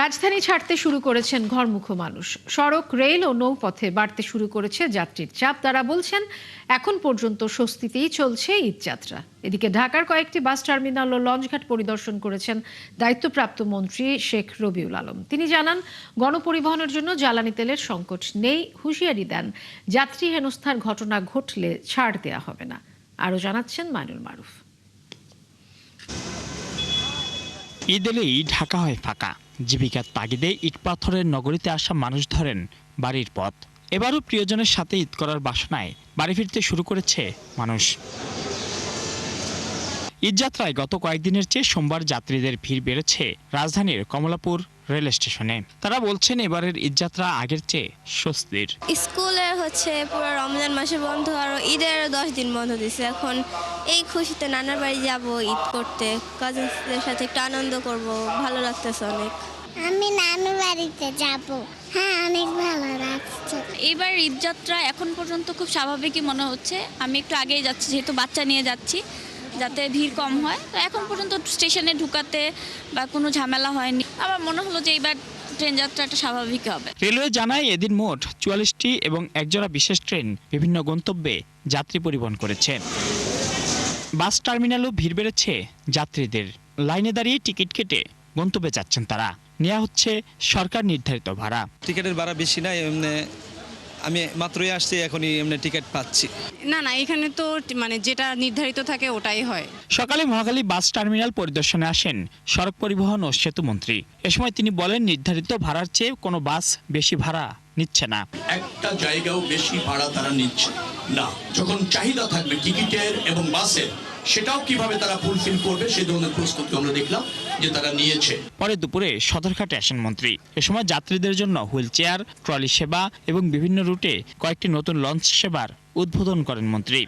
রাজধানী ছাড়তে শুরু করেছেন ঘরমুখো মানুষ। সড়ক, রেল ও নৌপথে বাড়তে শুরু করেছে যাত্রীর চাপ। তারা বলছেন এখন পর্যন্ত স্বস্তিতেই চলছে ঈদযাত্রা। এদিকে ঢাকার কয়েকটি বাস টার্মিনাল ও লঞ্চঘাট পরিদর্শন করেছেন দায়িত্বপ্রাপ্ত মন্ত্রী শেখ রবিউল আলম। তিনি জানান, গণপরিবহনের জন্য জ্বালানি তেলের সংকট নেই। হুঁশিয়ারি দেন, যাত্রী হেনস্থার ঘটনা ঘটলে ছাড় দেয়া হবে না। আরও জানাচ্ছেন মাইনুল মারুফ। ঈদ এলেই ঢাকা হয় ফাঁকা। জীবিকার তাগিদে ইট পাথরের নগরীতে আসা মানুষ ধরেন বাড়ির পথ। এবারও প্রিয়জনের সাথে ঈদ করার বাসনায় বাড়ি ফিরতে শুরু করেছে মানুষ। ঈদযাত্রায় গত কয়েকদিনের চেয়ে সোমবার যাত্রীদের ভিড় বেড়েছে রাজধানীর কমলাপুর রেল স্টেশনে। তারা বলছেন এবারের ঈদযাত্রা আগের চেয়ে স্বস্তির। স্কুলে পুরো রমজান মাসে বন্ধ, আর ঈদের 10 দিন বন্ধ দিছে। এখন এই খুশিতে নানার বাড়ি যাব ঈদ করতে, কাজিনদের সাথে একটু আনন্দ করব। ভালো লাগতেছে অনেক। আমি নানুর বাড়িতে যাব। হ্যাঁ, অনেক ভালো লাগছে। এবার ঈদযাত্রা এখন পর্যন্ত খুব স্বাভাবিকই মনে হচ্ছে। আমি একটু আগেই যাচ্ছি, যেহেতু বাচ্চা নিয়ে যাচ্ছি, যাতে ভিড় কম হয়। তো এখন পর্যন্ত স্টেশনে ঢুকাতে বা কোনো ঝামেলা হয়নি। আমার মনে হলো যে এবার ট্রেন যাত্রাটা স্বাভাবিক হবে। রেলওয়ে জানায় এদিন মোট 44টি এবং একজোড়া বিশেষ ট্রেন বিভিন্ন গন্তব্যে যাত্রী পরিবহন করেছে। বাস টার্মিনালেও ভিড় বেড়েছে যাত্রীদের। লাইনে দাঁড়িয়ে টিকিট কেটে গন্তব্যে যাচ্ছেন তারা। নেওয়া হচ্ছে সরকার নির্ধারিত ভাড়া। টিকিটের ভাড়া বেশি নাই, আমি মাত্রই আসছি, এখনই এমনি টিকিট পাচ্ছি। না, এখানে তো যেটা নির্ধারিত থাকে ওটাই হয়। সকালে মহাখালী বাস টার্মিনাল পরিদর্শনে আসেন সড়ক পরিবহন ও সেতু মন্ত্রী। এ সময় তিনি বলেন, নির্ধারিত ভাড়ার চেয়ে কোনো বাস বেশি ভাড়া নিচ্ছে না। একটা জায়গাও বেশি ভাড়া তারা নিচ্ছে না। যখন চাহিদা থাকবে টিকিটের এবং বাসের, সেটাও কিভাবে তারা ফুলফিল করবে সেই ধরনের প্রস্তুতি আমরা দেখলাম যে তারা নিয়েছে। পরে দুপুরে সদরঘাটে আসেন মন্ত্রী। এ সময় যাত্রীদের জন্য হুইল চেয়ার, ট্রলি সেবা এবং বিভিন্ন রুটে কয়েকটি নতুন লঞ্চ সেবার উদ্বোধন করেন মন্ত্রী।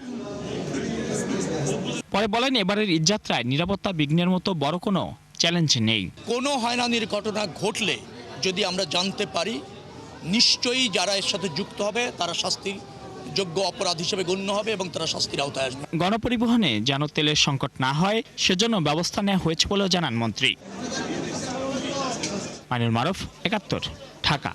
পরে বলেন, এবারের ঈদযাত্রায় নিরাপত্তা বিঘ্নের মতো বড় কোনো চ্যালেঞ্জ নেই। কোনো হয়রানির ঘটনা ঘটলে যদি আমরা জানতে পারি, নিশ্চয়ই যারা এর সাথে যুক্ত হবে তারা শাস্তির যোগ্য অপরাধ হিসেবে গণ্য হবে এবং তারা শাস্তির আওতায় আসবে। গণপরিবহনে যেন তেলের সংকট না হয় সেজন্য ব্যবস্থা নেওয়া হয়েছে বলেও জানান মন্ত্রী। মাইনুল মারুফ, ৭১, ঢাকা।